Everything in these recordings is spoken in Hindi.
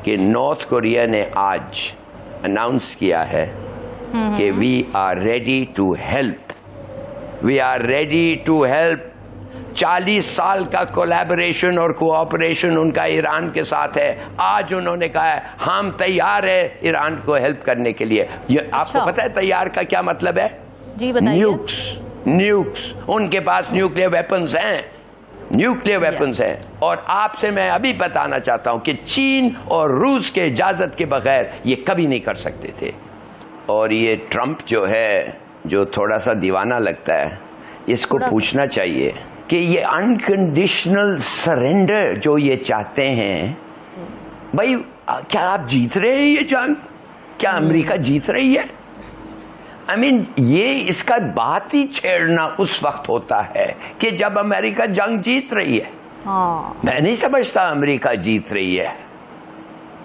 कि नॉर्थ कोरिया ने आज अनाउंस किया है कि we are ready to help, we are ready to help. 40 साल का कोलैबोरेशन और कोऑपरेशन उनका ईरान के साथ है। आज उन्होंने कहा है हम तैयार है ईरान को हेल्प करने के लिए। ये आपको पता है तैयार का क्या मतलब है? जी बताइए। न्यूक्स, उनके पास न्यूक्लियर वेपन्स हैं, न्यूक्लियर वेपन्स हैं। और आपसे मैं अभी बताना चाहता हूं कि चीन और रूस के इजाजत के बगैर ये कभी नहीं कर सकते थे। और ये ट्रंप जो है, जो थोड़ा सा दीवाना लगता है, इसको पूछना चाहिए कि ये अनकंडीशनल सरेंडर जो ये चाहते हैं, भाई क्या आप जीत रहे हैं ये जंग? क्या अमेरिका जीत रही है? I mean, ये इसका बात ही छेड़ना उस वक्त होता है कि जब अमेरिका जंग जीत रही है। मैं नहीं समझता अमेरिका जीत रही है।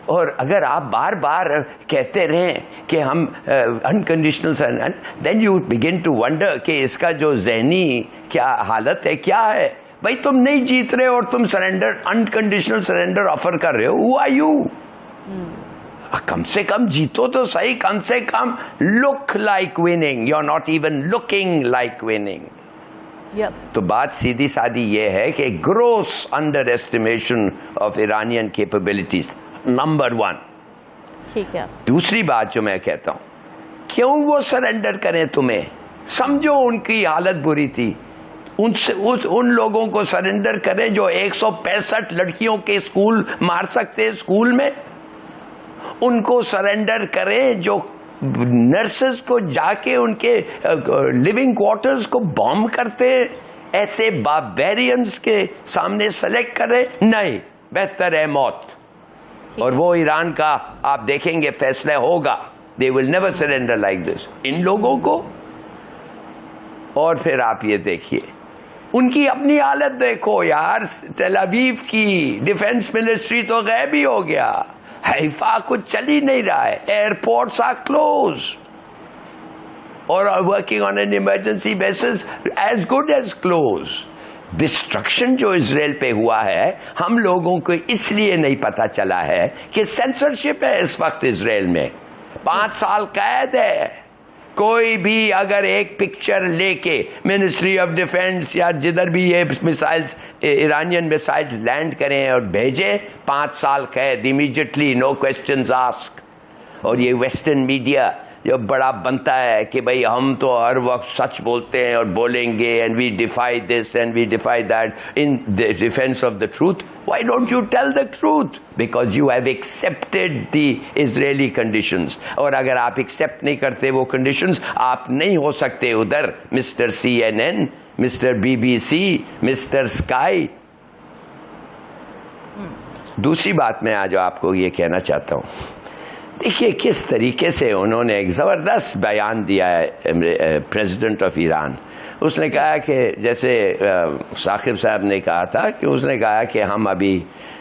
और अगर आप बार बार कहते रहें कि हम unconditional surrender, then you begin to wonder कि इसका जो ज़हनी क्या हालत है, क्या है। भाई तुम नहीं जीत रहे और तुम सरेंडर, अनकंडीशनल सरेंडर ऑफर कर रहे हो। Who are you? कम से कम जीतो तो सही, कम से कम look like winning, you are not even looking like winning. तो बात सीधी सादी ये है कि gross under estimation of Iranian capabilities, number 1। ठीक है। दूसरी बात जो मैं कहता हूं, क्यों वो सरेंडर करें तुम्हें? समझो उनकी हालत बुरी थी, उनसे उन लोगों को सरेंडर करें जो 165 लड़कियों के स्कूल मार सकते हैं स्कूल में। उनको सरेंडर करें जो नर्सेस को जाके उनके लिविंग क्वार्टर्स को बॉम्ब करते हैं। ऐसे बारबेरियंस के सामने सेलेक्ट करें? नहीं, बेहतर है मौत। और वो ईरान का आप देखेंगे फैसला होगा, they will never surrender like this in लोगों को। और फिर आप ये देखिए उनकी अपनी हालत देखो यार। तेल अवीव की डिफेंस मिनिस्ट्री तो गायब ही हो गया, हैफा कुछ चल ही नहीं रहा है, एयरपोर्ट्स आर क्लोज और working on an emergency basis as good as close. Destruction जो इजराइल पे हुआ है, हम लोगों को इसलिए नहीं पता चला है कि सेंसरशिप है इस वक्त इजराइल में। 5 साल कैद है। कोई भी अगर एक पिक्चर लेके मिनिस्ट्री ऑफ डिफेंस या जिधर भी ये मिसाइल्स, ईरानियन मिसाइल्स लैंड करें और भेजें, 5 साल कैद इमीडिएटली, नो क्वेश्चंस आस्क। और ये वेस्टर्न मीडिया जो बड़ा बनता है कि भाई हम तो हर वक्त सच बोलते हैं और बोलेंगे, and we defy this and we defy that in the defence of the truth. Why don't you tell the truth? Because you have accepted the Israeli conditions. और अगर आप एक्सेप्ट नहीं करते वो कंडीशंस, आप नहीं हो सकते उधर mister CNN, mister BBC, mister sky. दूसरी बात मैं आज आपको ये कहना चाहता हूं, देखिए किस तरीके से उन्होंने एक ज़बरदस्त बयान दिया है प्रेसिडेंट ऑफ ईरान। उसने कहा कि जैसे साकिब साहब ने कहा था कि उसने कहा कि हम अभी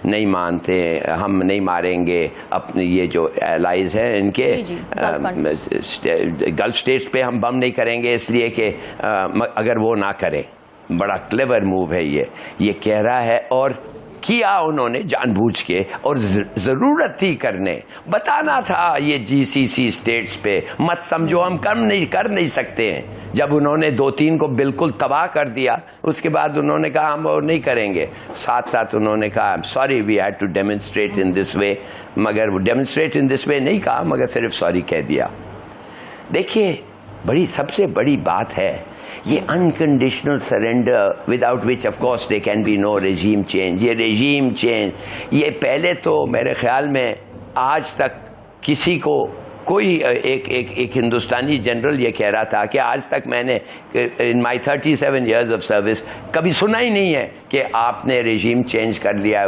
नहीं मानते, हम नहीं मारेंगे अपने ये जो एलाइज हैं इनके गल्फ स्टेट्स पे हम बम नहीं करेंगे इसलिए कि अगर वो ना करें। बड़ा क्लेवर मूव है ये कह रहा है, और किया उन्होंने जानबूझ के, और जरूरत थी करने। बताना था ये GCC स्टेट्स पे, मत समझो हम कम नहीं कर नहीं सकते हैं। जब उन्होंने 2-3 को बिल्कुल तबाह कर दिया, उसके बाद उन्होंने कहा हम और नहीं करेंगे। साथ साथ उन्होंने कहा I am sorry we had to demonstrate in this way, मगर वो डेमोन्स्ट्रेट इन दिस वे नहीं कहा, मगर सिर्फ सॉरी कह दिया। देखिए सबसे बड़ी बात है ये unconditional surrender, without which of course they can be no regime change. ये रेजीम चेंज, ये पहले तो मेरे ख्याल में आज तक किसी को कोई एक हिंदुस्तानी जनरल ये कह रहा था कि आज तक मैंने in my 37 years of service कभी सुना ही नहीं है कि आपने रेजीम चेंज कर लिया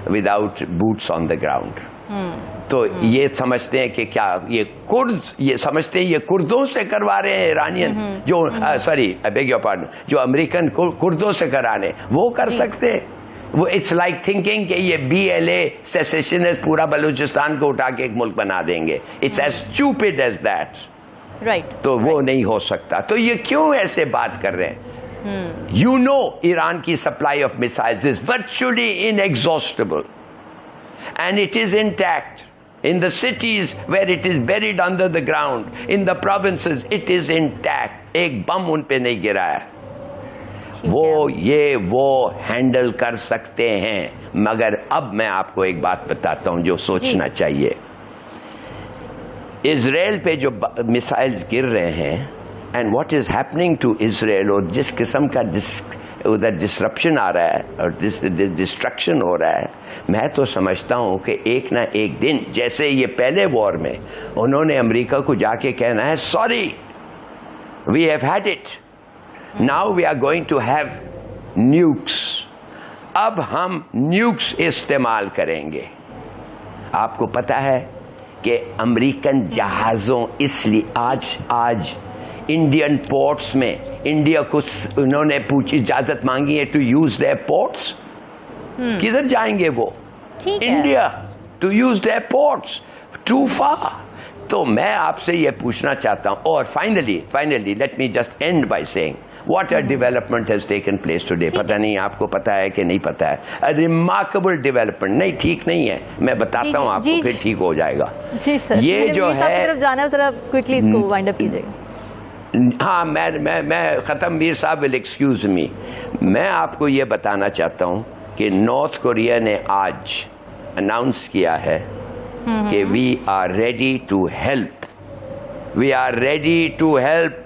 without boots on the ground. तो ये समझते हैं कि क्या ये समझते हैं ये कुर्दों से करवा रहे हैं ईरानियन, जो sorry I beg your pardon, जो अमेरिकन कुर्दों से कराने वो कर सकते हैं। वो इट्स लाइक थिंकिंग कि ये BLA सेसेशनिस्ट पूरा बलूचिस्तान को उठा के एक मुल्क बना देंगे। It's as stupid as that. Right. तो वो नहीं हो सकता। तो ये क्यों ऐसे बात कर रहे हैं? यू नो ईरान की supply of missiles is virtually inexhaustible. and it is intact. In the cities where it is buried under the ground, in the provinces, it is intact. एक बम उन पे नहीं गिरा है. वो हैंडल कर सकते हैं. मगर अब मैं आपको एक बात बताता हूं जो सोचना चाहिए. इजराइल पे जो मिसाइल्स गिर रहे हैं, and what is happening to Israel, और जिस किस्म का उधर डिसरप्शन आ रहा है और डिस्ट्रक्शन हो रहा है, मैं तो समझता हूं कि एक ना एक दिन, जैसे ये पहले वॉर में उन्होंने अमेरिका को जाके कहना है, sorry we have had it, now we are going to have nukes. अब हम न्यूक्स इस्तेमाल करेंगे. आपको पता है कि अमेरिकन जहाजों, इसलिए आज इंडियन पोर्ट्स में इंडिया को उन्होंने इजाजत मांगी है टू यूज देयर पोर्ट्स. किधर जाएंगे वो? India, to use their ports, too far. तो मैं आपसे ये पूछना चाहता हूं. और finally let me just end by saying what a development has taken place today. पता नहीं आपको पता है कि नहीं पता है. A remarkable development. नहीं, ठीक नहीं है, मैं बताता हूँ आपको, फिर ठीक हो जाएगा. जी सर, ये जो है तरफ जाना है, तरफ क्विकली इसको वाइंड अप कीजिएगा. हाँ, मैं खत्म. मीर साहब विल एक्सक्यूज मी. मैं आपको ये बताना चाहता हूँ कि नॉर्थ कोरिया ने आज अनाउंस किया है कि we are ready to help. We are ready to help.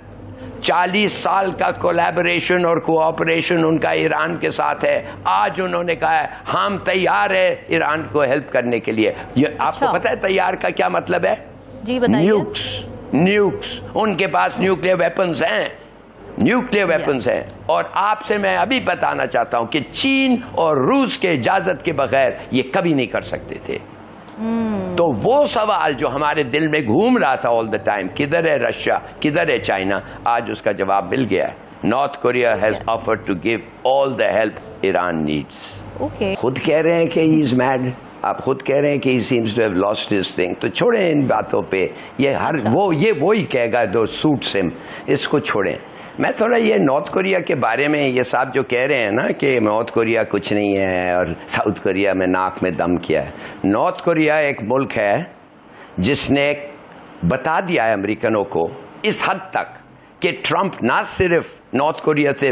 40 साल का कोलैबोरेशन और कोऑपरेशन उनका ईरान के साथ है. आज उन्होंने कहा है हम तैयार है ईरान को हेल्प करने के लिए. आपको पता है तैयार का क्या मतलब है? जी बताइए. न्यूक्स. उनके पास न्यूक्लियर वेपन्स हैं. हैं. और आपसे मैं अभी बताना चाहता हूं कि चीन और रूस के इजाजत के बगैर ये कभी नहीं कर सकते थे. तो वो सवाल जो हमारे दिल में घूम रहा था ऑल द टाइम, किधर है रशिया, किधर है चाइना, आज उसका जवाब मिल गया है. North Korea has offered to give all the help Iran needs. खुद कह रहे हैं कि ही इज मैड. आप खुद कह रहे हैं कि he seems to have lost his thing. तो छोड़ें इन बातों पे. ये वो ही कहेगा दो सूट्स हिम. इसको छोड़ें. मैं थोड़ा ये नॉर्थ कोरिया के बारे में, ये साहब जो कह रहे हैं ना कि नॉर्थ कोरिया कुछ नहीं है और साउथ कोरिया में नाक में दम किया है. नॉर्थ कोरिया एक मुल्क है जिसने बता दिया है अमेरिकनों को इस हद तक कि ट्रंप ना सिर्फ नॉर्थ कोरिया से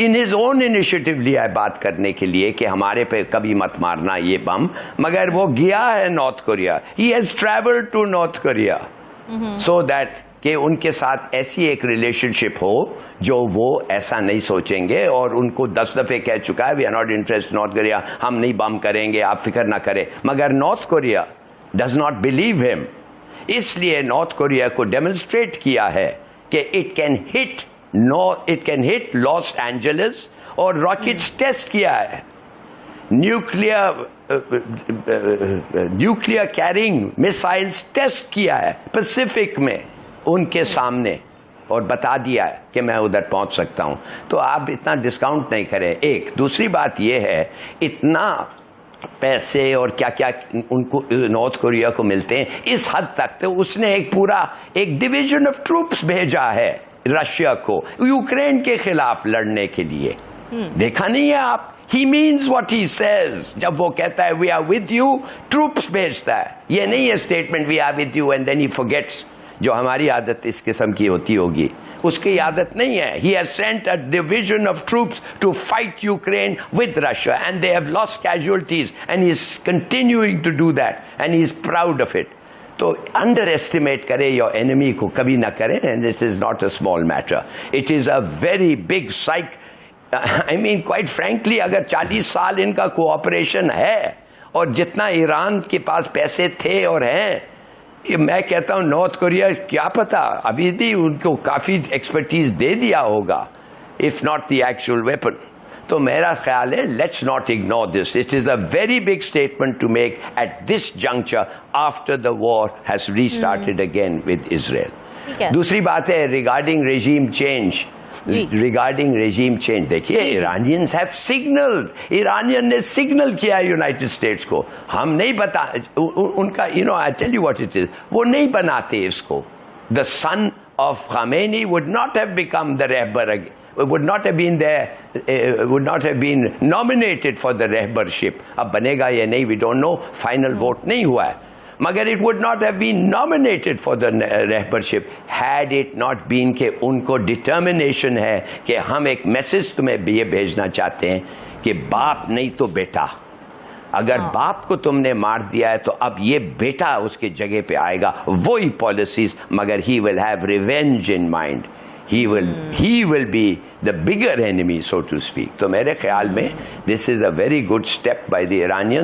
इन हिज ओन इनिशिएटिव लिया है बात करने के लिए कि हमारे पे कभी मत मारना ये बम, मगर वो गया है North Korea. He has travelled to North Korea so that कि उनके साथ ऐसी एक रिलेशनशिप हो जो वो ऐसा नहीं सोचेंगे. और उनको 10 दफे कह चुका है we are not interested North Korea, हम नहीं बम करेंगे, आप फिक्र ना करें. मगर North Korea does not believe him. इसलिए नॉर्थ कोरिया को डेमोन्स्ट्रेट किया है कि it can hit Los Angeles, और रॉकेट्स टेस्ट किया है. न्यूक्लियर कैरिंग मिसाइल्स टेस्ट किया है पैसिफिक में उनके सामने, और बता दिया है कि मैं उधर पहुंच सकता हूं. तो आप इतना डिस्काउंट नहीं करें. एक दूसरी बात यह है, इतना पैसे और क्या क्या उनको नॉर्थ कोरिया को मिलते हैं इस हद तक, तो उसने एक डिवीजन ऑफ ट्रूप्स भेजा है रशिया को यूक्रेन के खिलाफ लड़ने के लिए. देखा नहीं है आप? He means what he says. जब वो कहता है we are with you, troops भेजता है. ये नहीं है statement we are with you and then he forgets, जो हमारी आदत इस किस्म की होती होगी. उसकी आदत नहीं है. He has sent a division of troops to fight Ukraine with Russia and they have lost casualties and he is continuing to do that and he is proud of it. तो underestimate करें your enemy को कभी ना करें, and this is not a small matter. It is a very big I mean quite frankly, अगर 40 साल इनका कोऑपरेशन है और जितना ईरान के पास पैसे थे और हैं, मैं कहता हूं नॉर्थ कोरिया क्या पता अभी भी उनको काफी एक्सपर्टीज दे दिया होगा, if not the actual weapon. तो मेरा ख्याल है let's not ignore this. It is a very big statement to make at this juncture after the war has restarted again with Israel. दूसरी बात है रिगार्डिंग रेजीम चेंज. देखिए इरानियंस हैव सिग्नल्ड. ईरानियन ने सिग्नल किया यूनाइटेड स्टेट्स को. हम नहीं बता उनका I tell you what it is, वो नहीं बनाते इसको. The son of Khamenei would not have become the रहबर would not have been there, would not have been nominated for the रहबरशिप. अब बनेगा या नहीं, we don't know, final vote नहीं हुआ है, मगर it would not have been nominated for the रहबरशिप had it not been कि उनको determination है कि हम एक मैसेज तुम्हें ये भेजना चाहते हैं कि बाप नहीं तो बेटा, अगर बाप को तुमने मार दिया है तो अब ये बेटा उसके जगह पे आएगा, वही पॉलिसीज, मगर he will have revenge in mind. He will be the bigger enemy, so to speak. तो मेरे ख्याल में this is a very good step by the Iranians.